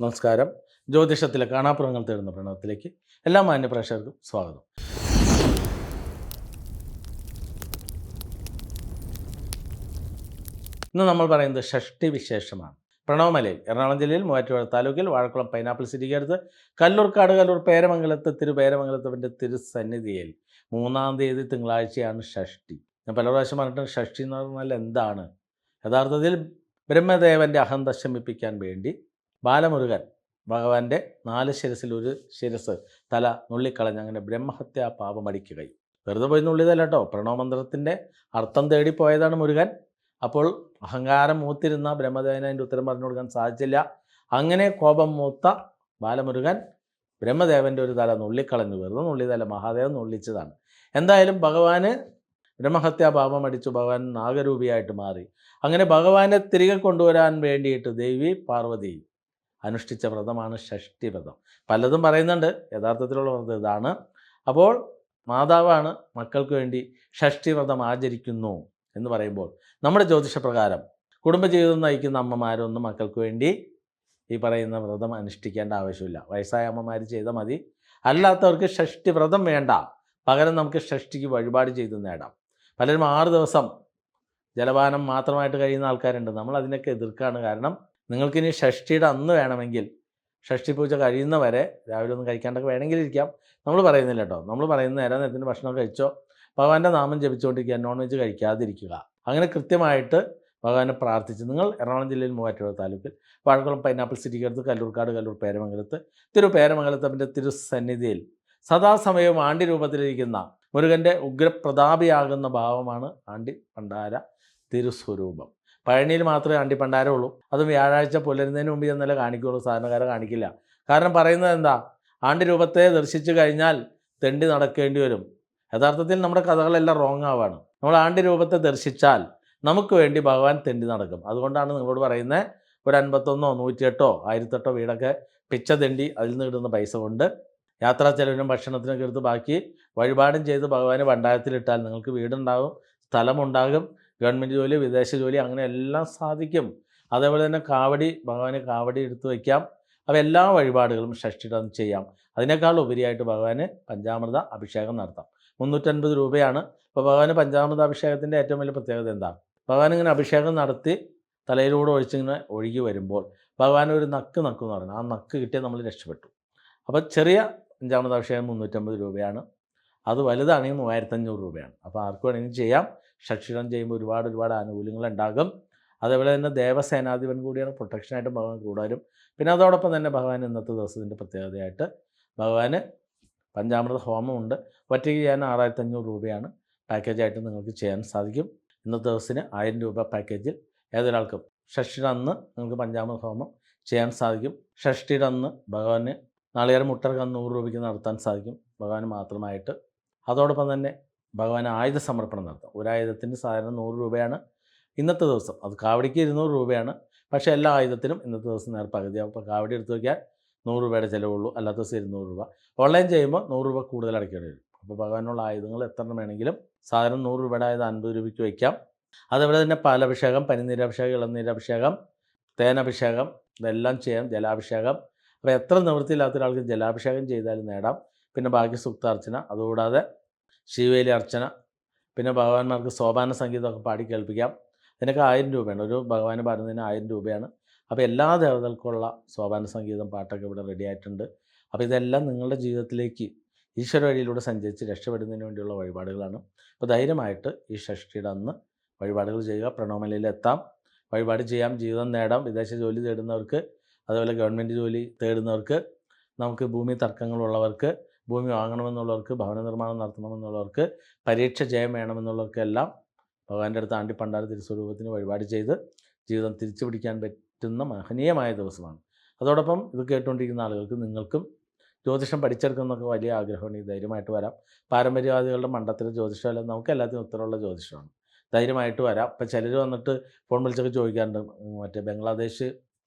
നമസ്കാരം. ജ്യോതിഷത്തിലെ കാണാപ്പുറങ്ങൾ തേടുന്ന പ്രണവത്തിലേക്ക് എല്ലാ മാന്യപ്രേക്ഷകർക്കും സ്വാഗതം. ഇന്ന് നമ്മൾ പറയുന്നത് ഷഷ്ടി വിശേഷമാണ്. പ്രണവമലയിൽ എറണാകുളം ജില്ലയിൽ മൂവാറ്റുപുഴ താലൂക്കിൽ വാഴക്കുളം പൈനാപ്പിൾ സിറ്റിക്കടുത്ത് കല്ലൂർക്കാട് കല്ലൂർ പേരമംഗലത്ത് തിരുപേരമംഗലത്തവൻ്റെ തിരുസന്നിധിയിൽ 3-ാം തീയതി തിങ്കളാഴ്ചയാണ് ഷഷ്ടി. ഞാൻ പല പ്രാവശ്യം പറഞ്ഞിട്ട് ഷഷ്ടി എന്ന് പറഞ്ഞാൽ എന്താണ്? യഥാർത്ഥത്തിൽ ബ്രഹ്മദേവൻ്റെ അഹന്ത ശമിപ്പിക്കാൻ വേണ്ടി ബാലമുരുകൻ ഭഗവാന്റെ 4 ശിരസിൽ ഒരു ശിരസ് തല നുള്ളിക്കളഞ്ഞ് അങ്ങനെ ബ്രഹ്മഹത്യാ പാപമടിക്കുകയും വെറുതെ പോയി നുള്ളിയതല്ല കേട്ടോ, പ്രണവമന്ത്രത്തിൻ്റെ അർത്ഥം തേടിപ്പോയതാണ് മുരുകൻ. അപ്പോൾ അഹങ്കാരം മൂത്തിരുന്ന ബ്രഹ്മദേവന് അതിൻ്റെ ഉത്തരം പറഞ്ഞു കൊടുക്കാൻ സാധിച്ചില്ല. അങ്ങനെ കോപം മൂത്ത ബാലമുരുകൻ ബ്രഹ്മദേവൻ്റെ ഒരു തല നുള്ളിക്കളഞ്ഞു. വെറുതെ നുള്ളിയതല്ല, മഹാദേവൻ നുള്ളിച്ചതാണ്. എന്തായാലും ഭഗവാന് ബ്രഹ്മഹത്യാ പാപമടിച്ചു, ഭഗവാൻ നാഗരൂപിയായിട്ട് മാറി. അങ്ങനെ ഭഗവാനെ തിരികെ കൊണ്ടുവരാൻ വേണ്ടിയിട്ട് ദേവി പാർവതി അനുഷ്ഠിച്ച വ്രതമാണ് ഷഷ്ടി വ്രതം. പലതും പറയുന്നുണ്ട്, യഥാർത്ഥത്തിലുള്ള വ്രതം ഇതാണ്. അപ്പോൾ മാതാവാണ് മക്കൾക്ക് വേണ്ടി ഷഷ്ടി വ്രതം ആചരിക്കുന്നു എന്ന് പറയുമ്പോൾ നമ്മുടെ ജ്യോതിഷപ്രകാരം കുടുംബജീവിതം നയിക്കുന്ന അമ്മമാരൊന്നും മക്കൾക്ക് വേണ്ടി ഈ പറയുന്ന വ്രതം അനുഷ്ഠിക്കേണ്ട ആവശ്യമില്ല. വയസ്സായ അമ്മമാർ ചെയ്താൽ മതി. അല്ലാത്തവർക്ക് ഷഷ്ടി വ്രതം വേണ്ട, പകരം നമുക്ക് ഷഷ്ടിക്ക് വഴിപാട് ചെയ്ത് നേടാം. പലരും 6 ദിവസം ജലപാനം മാത്രമായിട്ട് കഴിയുന്ന ആൾക്കാരുണ്ട്. നമ്മൾ അതിനൊക്കെ എതിർക്കാണ്. കാരണം നിങ്ങൾക്കിനി ഷഷ്ടിയുടെ അന്ന് വേണമെങ്കിൽ ഷഷ്ടി പൂജ കഴിയുന്നവരെ രാവിലെ ഒന്നും കഴിക്കാണ്ടൊക്കെ വേണമെങ്കിൽ ഇരിക്കാം. നമ്മൾ പറയുന്നില്ല കേട്ടോ. നമ്മൾ പറയുന്ന നേരത്തിന് ഭക്ഷണം കഴിച്ചോ, ഭഗവാന്റെ നാമം ജപിച്ചുകൊണ്ടിരിക്കുക, നോൺ വെജ് കഴിക്കാതിരിക്കുക. അങ്ങനെ കൃത്യമായിട്ട് ഭഗവാനെ പ്രാർത്ഥിച്ച് നിങ്ങൾ എറണാകുളം ജില്ലയിൽ മൂവാറ്റുപുഴ താലൂക്കിൽ വാഴക്കുളം പൈനാപ്പിൾ സിറ്റിക്കടുത്ത് കല്ലൂർക്കാട് കല്ലൂർ പേരമംഗലത്ത് തിരുപേരമംഗലത്തവൻ്റെ തിരുസന്നിധിയിൽ സദാസമയവും ആണ്ടി രൂപത്തിലിരിക്കുന്ന മുരുകൻ്റെ ഉഗ്രപ്രതാപിയാകുന്ന ഭാവമാണ് ആണ്ടി പണ്ടാര തിരുസ്വരൂപം. പഴനിയിൽ മാത്രമേ ആണ്ടി പണ്ടാരം ഉള്ളൂ. അതും വ്യാഴാഴ്ച പുലരുന്നതിന് മുമ്പ് എന്നല്ല കാണിക്കുകയുള്ളൂ, സാധാരണക്കാരെ കാണിക്കില്ല. കാരണം പറയുന്നത് എന്താ, ആണ്ടി രൂപത്തെ ദർശിച്ചു കഴിഞ്ഞാൽ തെണ്ടി നടക്കേണ്ടി വരും. യഥാർത്ഥത്തിൽ നമ്മുടെ കഥകളെല്ലാം റോങ് ആവാണ്. നമ്മൾ ആണ്ടി രൂപത്തെ ദർശിച്ചാൽ നമുക്ക് വേണ്ടി ഭഗവാൻ തെണ്ടി നടക്കും. അതുകൊണ്ടാണ് നിങ്ങളോട് പറയുന്നത്, ഒരു 51, 108, 1008 വീടൊക്കെ പിച്ച തെണ്ടി അതിൽ നിന്ന് കിട്ടുന്ന പൈസ കൊണ്ട് യാത്രാ ചെലവിനും ഭക്ഷണത്തിനൊക്കെ എടുത്ത് ബാക്കി വഴിപാടും ചെയ്ത് ഭഗവാന് ഭണ്ഡാരത്തിലിട്ടാൽ നിങ്ങൾക്ക് വീടുണ്ടാകും, സ്ഥലമുണ്ടാകും, ഗവൺമെൻറ് ജോലി, വിദേശ ജോലി, അങ്ങനെ എല്ലാം സാധിക്കും. അതേപോലെ തന്നെ കാവടി, ഭഗവാന് കാവടി എടുത്ത് വയ്ക്കാം. അപ്പോൾ എല്ലാ വഴിപാടുകളും ഷഷ്ടിടം ചെയ്യാം. അതിനേക്കാൾ ഉപരിയായിട്ട് ഭഗവാന് പഞ്ചാമൃത അഭിഷേകം നടത്താം. 350 രൂപയാണ്. അപ്പോൾ ഭഗവാന് പഞ്ചാമൃത അഭിഷേകത്തിൻ്റെ ഏറ്റവും വലിയ പ്രത്യേകത എന്താ? ഭഗവാൻ ഇങ്ങനെ അഭിഷേകം നടത്തി തലയിലൂടെ ഒഴിച്ചിങ്ങനെ ഒഴുകി വരുമ്പോൾ ഭഗവാൻ ഒരു നക്ക് നക്കെന്ന് പറയുന്നത്, ആ നക്ക് കിട്ടിയാൽ നമ്മൾ രക്ഷപ്പെട്ടു. അപ്പോൾ ചെറിയ പഞ്ചാമൃത അഭിഷേകം 350 രൂപയാണ്. അത് വലുതാണെങ്കിൽ 3500 രൂപയാണ്. അപ്പോൾ ആർക്ക് വേണമെങ്കിലും ചെയ്യാം. ഷഷ്ടിടം ചെയ്യുമ്പോൾ ഒരുപാട് ആനുകൂല്യങ്ങളുണ്ടാകും. അതേപോലെ തന്നെ ദേവസേനാധിപൻ കൂടിയാണ്, പ്രൊട്ടക്ഷനായിട്ട് ഭഗവാൻ കൂടാനും. പിന്നെ അതോടൊപ്പം തന്നെ ഭഗവാൻ ഇന്നത്തെ ദിവസത്തിൻ്റെ പ്രത്യേകതയായിട്ട് ഭഗവാന് പഞ്ചാമൃത ഹോമമുണ്ട്. ഒറ്റയ്ക്ക് ചെയ്യാൻ 6500 രൂപയാണ് പാക്കേജായിട്ട് നിങ്ങൾക്ക് ചെയ്യാൻ സാധിക്കും. ഇന്നത്തെ ദിവസത്തിന് 1000 രൂപ പാക്കേജിൽ ഏതൊരാൾക്കും ഷഷ്ടിയുടെ അന്ന് നിങ്ങൾക്ക് പഞ്ചാമൃത ഹോമം ചെയ്യാൻ സാധിക്കും. ഷഷ്ടിയുടെ അന്ന് ഭഗവാന് നാളികേരം മുട്ടർക്ക് 100 രൂപയ്ക്ക് നടത്താൻ സാധിക്കും, ഭഗവാന് മാത്രമായിട്ട്. അതോടൊപ്പം തന്നെ ഭഗവാന് ആയുധ സമർപ്പണം നടത്താം. ഒരു ആയുധത്തിൻ്റെ സാധാരണ 100 രൂപയാണ് ഇന്നത്തെ ദിവസം. അത് കാവടിക്ക് 200 രൂപയാണ്. പക്ഷേ എല്ലാ ആയുധത്തിനും ഇന്നത്തെ ദിവസം നേർ പകുതിയാവും. അപ്പോൾ കാവടി എടുത്ത് വയ്ക്കാൻ 100 രൂപയുടെ ചിലവുള്ളൂ, അല്ലാത്ത ദിവസം 200 രൂപ. ഓൺലൈൻ ചെയ്യുമ്പോൾ 100 രൂപ കൂടുതൽ അടയ്ക്കേണ്ടി വരും. അപ്പോൾ ഭഗവാനുള്ള ആയുധങ്ങൾ എത്ര എണ്ണം വേണമെങ്കിലും സാധാരണ 100 രൂപയുടെ ആയുധം 50 രൂപയ്ക്ക് വയ്ക്കാം. അതേപോലെ തന്നെ പാലഭിഷേകം, പനിനീരഭിഷേകം, ഇളനീരഭിഷേകം, തേനഭിഷേകം, ഇതെല്ലാം ചെയ്യാം. ജലാഭിഷേകം. അപ്പോൾ എത്ര നിവൃത്തിയില്ലാത്ത ഒരാൾക്ക് ജലാഭിഷേകം ചെയ്താലും നേടാം. പിന്നെ ബാക്കി സൂക്താർച്ചന, അതുകൂടാതെ ശിവേലി അർച്ചന, പിന്നെ ഭഗവാന്മാർക്ക് സോപാന സംഗീതമൊക്കെ പാടി കേൾപ്പിക്കാം. ഇതിനൊക്കെ 1000 രൂപയാണ്. ഒരു ഭഗവാന് പാടുന്നതിന് 1000 രൂപയാണ്. അപ്പോൾ എല്ലാ ദേവതകൾക്കുള്ള സോപാന സംഗീതം, പാട്ടൊക്കെ ഇവിടെ റെഡി ആയിട്ടുണ്ട്. അപ്പോൾ ഇതെല്ലാം നിങ്ങളുടെ ജീവിതത്തിലേക്ക് ഈശ്വര വഴിയിലൂടെ സഞ്ചരിച്ച് രക്ഷപ്പെടുന്നതിന് വേണ്ടിയുള്ള വഴിപാടുകളാണ്. അപ്പോൾ ധൈര്യമായിട്ട് ഈ ഷഷ്ടിയുടെ അന്ന് വഴിപാടുകൾ ചെയ്യുക. പ്രണവമലയിലെത്താം, വഴിപാട് ചെയ്യാം, ജീവിതം നേടാം. വിദേശ ജോലി തേടുന്നവർക്ക്, അതുപോലെ ഗവൺമെൻറ് ജോലി തേടുന്നവർക്ക്, നമുക്ക് ഭൂമി തർക്കങ്ങളുള്ളവർക്ക്, ഭൂമി വാങ്ങണമെന്നുള്ളവർക്ക്, ഭവന നിർമ്മാണം നടത്തണമെന്നുള്ളവർക്ക്, പരീക്ഷ ജയം വേണമെന്നുള്ളവർക്കെല്ലാം ഭഗവാന്റെ അടുത്ത് ആണ്ടി പണ്ടാര തിരുസ്വരൂപത്തിന് വഴിപാട് ചെയ്ത് ജീവിതം തിരിച്ചു പിടിക്കാൻ പറ്റുന്ന മഹനീയമായ ദിവസമാണ്. അതോടൊപ്പം ഇത് കേട്ടുകൊണ്ടിരിക്കുന്ന ആളുകൾക്ക്, നിങ്ങൾക്കും ജ്യോതിഷം പഠിച്ചെടുക്കുന്നതൊക്കെ വലിയ ആഗ്രഹമുണ്ടെങ്കിൽ ധൈര്യമായിട്ട് വരാം. പാരമ്പര്യവാദികളുടെ മണ്ടത്തിൽ ജ്യോതിഷമല്ല, നമുക്ക് എല്ലാത്തിനും ഉത്തരവുള്ള ജ്യോതിഷമാണ്. ധൈര്യമായിട്ട് വരാം. ഇപ്പം ചിലർ വന്നിട്ട് ഫോൺ വിളിച്ചൊക്കെ ചോദിക്കാറുണ്ട്, മറ്റേ ബംഗ്ലാദേശ്,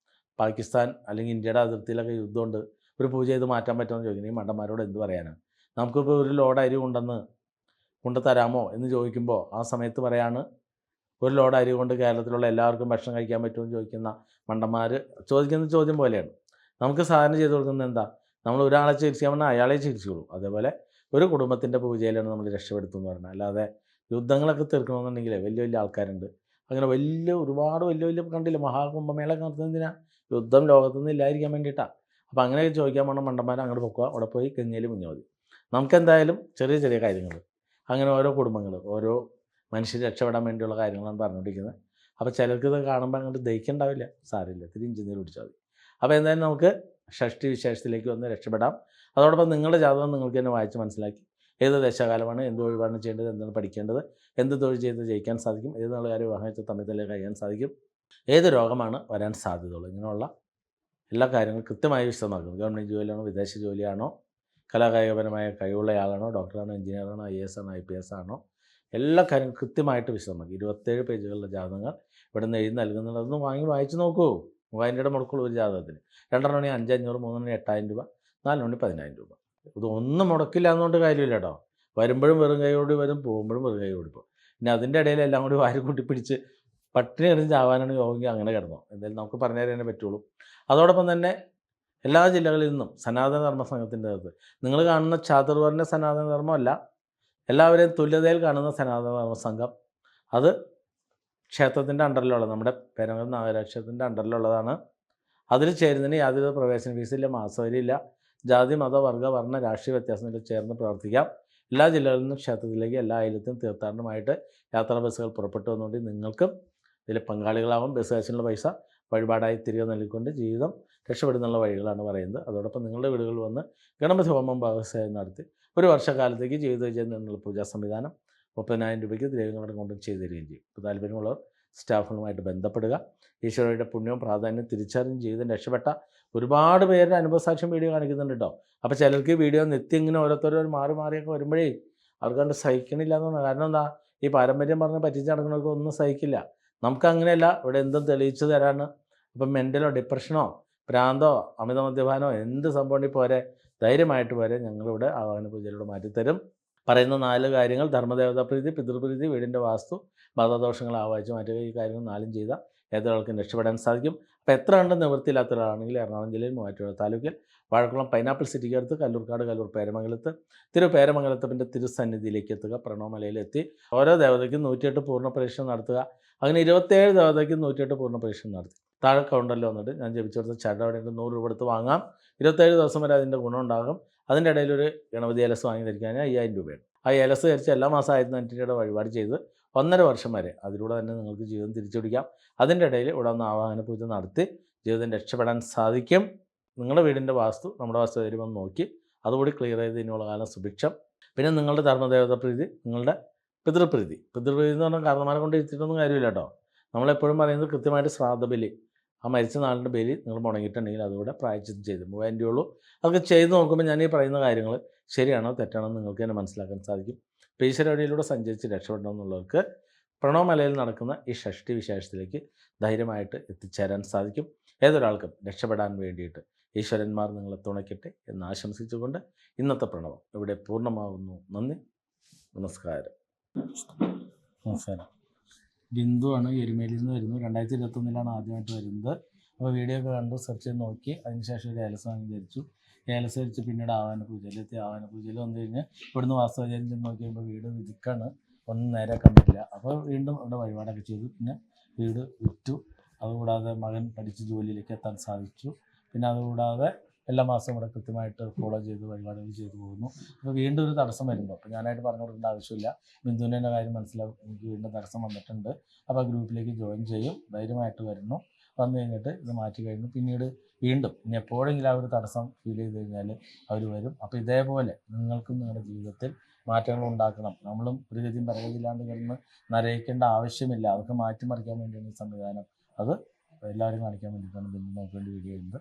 പാകിസ്ഥാൻ അല്ലെങ്കിൽ ഇന്ത്യയുടെ അതിർത്തിയിലൊക്കെ യുദ്ധമുണ്ട്, ഒരു പൂജ ചെയ്ത് മാറ്റാൻ പറ്റുമെന്ന് ചോദിക്കുന്നത്. ഈ മണ്ടന്മാരോട് എന്ത് പറയാനാണ്? നമുക്കിപ്പോൾ ഒരു ലോഡ് അരി കൊണ്ടു തരാമോ എന്ന് ചോദിക്കുമ്പോൾ ആ സമയത്ത് പറയാണ്, ഒരു ലോഡ് അരി കൊണ്ട് കേരളത്തിലുള്ള എല്ലാവർക്കും ഭക്ഷണം കഴിക്കാൻ പറ്റുമെന്ന് ചോദിക്കുന്ന മണ്ടന്മാർ ചോദിക്കുന്ന ചോദ്യം പോലെയാണ്. നമുക്ക് സാധനം ചെയ്ത് കൊടുക്കുന്നത് എന്താ? നമ്മൾ ഒരാളെ ചികിത്സിക്കാൻ പറഞ്ഞാൽ അയാളെ ചികിത്സിക്കുള്ളൂ. അതേപോലെ ഒരു കുടുംബത്തിൻ്റെ പൂജയിലാണ് നമ്മൾ രക്ഷപ്പെടുത്തുമെന്ന് പറഞ്ഞാൽ. അല്ലാതെ യുദ്ധങ്ങളൊക്കെ തീർക്കണമെന്നുണ്ടെങ്കിൽ വലിയ വലിയ ആൾക്കാരുണ്ട്. അങ്ങനെ ഒരുപാട് വലിയ വലിയ കണ്ടില്ലേ മഹാകുംഭമേളയൊക്കെ നടത്തുന്നതെന്തിനാ? യുദ്ധം ലോകത്തുനിന്ന് ഇല്ലാതിരിക്കാൻ വേണ്ടിയിട്ടാണ്. അപ്പോൾ അങ്ങനെയൊക്കെ ചോദിക്കാൻ പോണ മണ്ടന്മാരെ അങ്ങോട്ട് പൊക്കുക, അവിടെ പോയി ഗംഗയിൽ മുങ്ങിയാൽ മതി. നമുക്കെന്തായാലും ചെറിയ ചെറിയ കാര്യങ്ങൾ അങ്ങനെ ഓരോ കുടുംബങ്ങൾ ഓരോ മനുഷ്യർ രക്ഷപ്പെടാൻ വേണ്ടിയുള്ള കാര്യങ്ങളാണ് പറഞ്ഞുകൊണ്ടിരിക്കുന്നത്. അപ്പോൾ ചിലർക്ക് ഇത് കാണുമ്പോൾ അങ്ങോട്ട് ദഹിക്കുന്നുണ്ടാവില്ല, സാരമില്ല, ഇത്തിരി ഇഞ്ചിനീര് പിടിച്ചാൽ മതി. അപ്പോൾ എന്തായാലും നമുക്ക് ഷഷ്ടി വിശേഷത്തിലേക്ക് വന്ന് രക്ഷപ്പെടാം. അതോടൊപ്പം നിങ്ങളുടെ ജാതകം നിങ്ങൾക്ക് തന്നെ വായിച്ച് മനസ്സിലാക്കി ഏത് ദശകാലമാണ്, എന്ത് ഒഴിവാണ് ചെയ്യേണ്ടത്, എന്താണ് പഠിക്കേണ്ടത്, എന്ത് തൊഴിൽ ചെയ്ത് ജയിക്കാൻ സാധിക്കും, ഏത് നല്ല കാര്യം വിവാഹം വെച്ച് തമ്മിൽ കഴിയാൻ സാധിക്കും, ഏത് രോഗമാണ് വരാൻ സാധ്യതയുള്ളൂ, ഇങ്ങനെയുള്ള എല്ലാ കാര്യങ്ങളും കൃത്യമായി വിശദമാക്കും. ഗവൺമെൻറ് ജോലിയാണോ, വിദേശ ജോലിയാണോ, കലാകായികപരമായ കഴിവുള്ളയാളാണോ, ഡോക്ടറാണോ, എഞ്ചിനീയറാണോ, IAS ആണോ, IPS ആണോ, എല്ലാ കാര്യങ്ങളും കൃത്യമായിട്ട് വിശദമാക്കി 27 പേജുകളുടെ ജാതകങ്ങൾ ഇവിടെ നിന്ന് എഴുതി നൽകുന്നുണ്ട്. അതൊന്ന് വായിച്ച് നോക്കൂ. 3000 രൂപയുടെ മുടക്കുള്ളൂ ഒരു ജാതകത്തിന്. 2 മണി 5,500, 3 മണി 8,000 രൂപ, 4 മണി 10,000 രൂപ. ഇതൊന്നും മുടക്കില്ല എന്നുകൊണ്ട് കാര്യമില്ല കേട്ടോ. വരുമ്പോഴും വെറും കൈയോട് വരും, പോകുമ്പോഴും വെറും കൈയോട് പോകും. പിന്നെ അതിൻ്റെ ഇടയിൽ എല്ലാം കൂടി വാരി കൂട്ടിപ്പിടിച്ച് പട്ടിണി കിടന്ന് ചാവാനാണ് യോഗമെങ്കിൽ അങ്ങനെ കിടന്നോ, എന്തായാലും നമുക്ക് പറഞ്ഞു തരാനേ പറ്റുള്ളൂ. അതോടൊപ്പം തന്നെ എല്ലാ ജില്ലകളിൽ നിന്നും സനാതന ധർമ്മ സംഘത്തിൻ്റെ അകത്ത് നിങ്ങൾ കാണുന്ന ചാതുർവർണ്ണ സനാതന ധർമ്മമല്ല, എല്ലാവരെയും തുല്യതയിൽ കാണുന്ന സനാതന ധർമ്മ സംഘം, അത് ക്ഷേത്രത്തിൻ്റെ അണ്ടറിലുള്ളത്, നമ്മുടെ പേരമംഗലം നാഗരാക്ഷേത്രത്തിൻ്റെ അണ്ടറിലുള്ളതാണ്. അതിൽ ചേരുന്നതിന് യാതൊരു പ്രവേശന ഫീസില്ല, മാസവരിയില്ല. ജാതി മത വർഗ്ഗ വർണ്ണ രാഷ്ട്രീയ വ്യത്യാസങ്ങളിൽ ചേർന്ന് പ്രവർത്തിക്കാം. എല്ലാ ജില്ലകളിൽ നിന്നും ക്ഷേത്രത്തിലേക്ക് എല്ലാ അയലത്തും തീർത്ഥാടനമായിട്ട് യാത്രാ ബസ്സുകൾ പുറപ്പെട്ടു വന്നുകൊണ്ട് നിങ്ങൾക്കും ഇതിൽ പങ്കാളികളാവും. ബസ് കാശിനുള്ള പൈസ വഴിപാടായി തിരികെ നൽകിക്കൊണ്ട് ജീവിതം രക്ഷപ്പെടുന്നുള്ള വഴികളാണ് പറയുന്നത്. അതോടൊപ്പം നിങ്ങളുടെ വീടുകളിൽ വന്ന് ഗണപതി ഹോമം ഭാഗവസായം നടത്തി ഒരു വർഷക്കാലത്തേക്ക് ജീവിത വിജയം എന്നുള്ള പൂജാ സംവിധാനം 30,000 രൂപയ്ക്ക് ദ്രവ്യങ്ങളടക്കം കൊണ്ടും ചെയ്തു തരികയും ചെയ്യും. ഇപ്പോൾ താല്പര്യമുള്ളവർ സ്റ്റാഫുകളുമായിട്ട് ബന്ധപ്പെടുക. ഈശ്വരയുടെ പുണ്യവും പ്രാധാന്യം തിരിച്ചറിഞ്ഞ് ജീവിതം രക്ഷപ്പെട്ട ഒരുപാട് പേരുടെ അനുഭവസാക്ഷ്യം വീഡിയോ കാണിക്കുന്നുണ്ട് കേട്ടോ. അപ്പോൾ ചിലർക്ക് വീഡിയോ നിത്യം ഇങ്ങനെ ഓരോരുത്തരും മാറിയൊക്കെ വരുമ്പോഴേ അവർക്ക് കണ്ട് സഹിക്കണില്ല എന്നാണ്. കാരണം എന്താ, ഈ പാരമ്പര്യം പറഞ്ഞ് പറ്റിച്ച് നടക്കുന്നവർക്ക് ഒന്നും സഹിക്കില്ല. നമുക്കങ്ങനെയല്ല, ഇവിടെ എന്തും തെളിയിച്ചു തരാണ്. ഇപ്പം മെൻ്റലോ ഡിപ്രഷനോ ഭ്രാന്തോ അമിത മദ്യപാനോ എന്ത് സംഭവം ഉണ്ടെങ്കിൽ പോരെ, ധൈര്യമായിട്ട് പോരെ, ഞങ്ങളിവിടെ ആവാഹന പൂജയിലൂടെ മാറ്റിത്തരും. പറയുന്ന 4 കാര്യങ്ങൾ: ധർമ്മദേവതാ പ്രീതി, പിതൃപ്രീതി, വീടിൻ്റെ വാസ്തു, മതദോഷങ്ങൾ ആവാഹിച്ച് മാറ്റുക. ഈ കാര്യങ്ങൾ 4 ചെയ്താൽ ഏതൊരാൾക്കും രക്ഷപ്പെടാൻ സാധിക്കും. അപ്പോൾ എത്ര കണ്ട് നിവൃത്തിയില്ലാത്ത ഒരാളാണെങ്കിൽ എറണാകുളം ജില്ലയിൽ മൂവാറ്റുപുഴ താലൂക്കിൽ വാഴക്കുളം പൈനാപ്പിൾ സിറ്റിക്ക് അടുത്ത് കല്ലൂർക്കാട് കല്ലൂർ പേരമംഗലത്ത് പേരമംഗലത്തപ്പൻ്റെ തിരുസന്നിധിയിലേക്ക് എത്തുക. പ്രണവമലയിലെത്തി ഓരോ ദേവതയ്ക്കും 108 പൂർണ്ണ പരീക്ഷണം നടത്തുക. അങ്ങനെ 27 ദേവതയ്ക്കും 108 പൂർണ്ണ പരീക്ഷണം നടത്തി താഴെ കൗണ്ടറിൽ വന്നിട്ട് ഞാൻ ജപിച്ചെടുത്ത ചട അവിടെ 100 രൂപ എടുത്ത് വാങ്ങാം. 27 ദിവസം വരെ അതിൻ്റെ ഗുണം ഉണ്ടാകും. അതിൻ്റെ ഇടയിൽ ഒരു ഗണപതി ഏലസ് വാങ്ങി ധരിക്കാൻ 5000 രൂപയാണ്. ആ ഏലസ് ധരിച്ച് എല്ലാ മാസം 1,500 രൂപയുടെ വഴിപാട് ചെയ്ത് 1.5 വർഷം വരെ അതിലൂടെ തന്നെ നിങ്ങൾക്ക് ജീവിതം തിരിച്ചുപിടിക്കാം. അതിൻ്റെ ഇടയിൽ ഇവിടെ ഒന്ന് ആവാഹന പൂജ നടത്തി ജീവിതം രക്ഷപ്പെടാൻ സാധിക്കും. നിങ്ങളുടെ വീടിൻ്റെ വാസ്തു നമ്മുടെ വാസ്തു തരുമെന്ന് നോക്കി അതുകൂടി ക്ലിയർ ചെയ്ത് ഇതിനുള്ള കാലം സുഭിക്ഷം. പിന്നെ നിങ്ങളുടെ ധർമ്മദേവത പ്രീതി, നിങ്ങളുടെ പിതൃപ്രീതി എന്ന് പറഞ്ഞാൽ കാരണന്മാരെ കൊണ്ട് ഇരുത്തിയിട്ടൊന്നും കാര്യമില്ല കേട്ടോ. നമ്മളെപ്പോഴും പറയുന്നത് കൃത്യമായിട്ട് ശ്രാദ്ധബലി, ആ മരിച്ച നാളിൻ്റെ ബലി നിങ്ങൾ മുടങ്ങിയിട്ടുണ്ടെങ്കിൽ അതുകൂടെ പ്രായശ്ചിത്തം ചെയ്ത് 3000 രൂപയുള്ളൂ. അതൊക്കെ ചെയ്ത് നോക്കുമ്പോൾ ഞാൻ ഈ പറയുന്ന കാര്യങ്ങൾ ശരിയാണോ തെറ്റാണോ എന്ന് നിങ്ങൾക്ക് തന്നെ മനസ്സിലാക്കാൻ സാധിക്കും. ഈശ്വര വഴിയിലൂടെ സഞ്ചരിച്ച് രക്ഷപ്പെടണമെന്നുള്ളവർക്ക് പ്രണവമലയിൽ നടക്കുന്ന ഈ ഷഷ്ടി വിശേഷത്തിലേക്ക് ധൈര്യമായിട്ട് എത്തിച്ചേരാൻ സാധിക്കും. ഏതൊരാൾക്കും രക്ഷപ്പെടാൻ വേണ്ടിയിട്ട് ഈശ്വരന്മാർ നിങ്ങളെ തുണയ്ക്കട്ടെ എന്ന് ആശംസിച്ചുകൊണ്ട് ഇന്നത്തെ പ്രണവം ഇവിടെ പൂർണ്ണമാകുന്നു. നന്ദി, നമസ്കാരം. നമസ്കാരം. ബിന്ദുവാണ്, എരുമേലിയിൽ നിന്ന് വരുന്നു. 2021 ആദ്യമായിട്ട് വരുന്നത്. അപ്പോൾ വീഡിയോ ഒക്കെ കണ്ടു സെർച്ച് ചെയ്ത് നോക്കി അതിനുശേഷം ഒരു ഏലസ് വാങ്ങി ധരിച്ചു. ഏലസ് ധരിച്ച് പിന്നീട് ആവാഹന പൂജയിലെത്തി. ആവാഹന പൂജയിൽ വന്നു കഴിഞ്ഞ് ഇവിടുന്ന് വാസ്തുവിചാരം ചെന്ന് നോക്കി കഴിയുമ്പോൾ വീട് വിധിക്കാണ്, ഒന്നും നേരെയാക്കാൻ പറ്റില്ല. അപ്പോൾ വീണ്ടും ഇവിടെ വഴിപാടൊക്കെ ചെയ്തു. പിന്നെ വീട് വിറ്റു. അതുകൂടാതെ മകൻ പഠിച്ച് ജോലിയിലേക്ക് എത്താൻ സാധിച്ചു. പിന്നെ അതുകൂടാതെ എല്ലാ മാസവും ഇവിടെ കൃത്യമായിട്ട് ഫോളോ ചെയ്ത് വഴിപാടുകൾ ചെയ്തു പോകുന്നു. അപ്പോൾ വീണ്ടും ഒരു തടസ്സം വരുമ്പോൾ അപ്പോൾ ഞാനായിട്ട് പറഞ്ഞു കൊടുക്കേണ്ട ആവശ്യമില്ല. ബിന്ദുവിൻ്റെ കാര്യം മനസ്സിലാവും. എനിക്ക് വീണ്ടും തടസ്സം വന്നിട്ടുണ്ട്. അപ്പോൾ ഗ്രൂപ്പിലേക്ക് ജോയിൻ ചെയ്യും. ധൈര്യമായിട്ട് വരുന്നു. വന്നു കഴിഞ്ഞിട്ട് ഇത് മാറ്റി കഴിഞ്ഞു പിന്നീട് വീണ്ടും ഇനി എപ്പോഴെങ്കിലും ആ ഒരു തടസ്സം ഫീൽ ചെയ്ത് കഴിഞ്ഞാൽ അവർ വരും. അപ്പോൾ ഇതേപോലെ നിങ്ങൾക്കും നിങ്ങളുടെ ജീവിതത്തിൽ മാറ്റങ്ങൾ ഉണ്ടാക്കണം. നമ്മളും ഒരു ഗതിയും പരഗതിയില്ലാണ്ട് കിടന്ന് നരയിക്കേണ്ട ആവശ്യമില്ല. അതൊക്കെ മാറ്റിമറിക്കാൻ വേണ്ടിയാണ് ഈ സംവിധാനം. അത് എല്ലാവരും കാണിക്കാൻ വേണ്ടിയിട്ടാണ് ബിന്ദു നമുക്ക് വേണ്ടി വീഡിയോ ചെയ്യുന്നത്.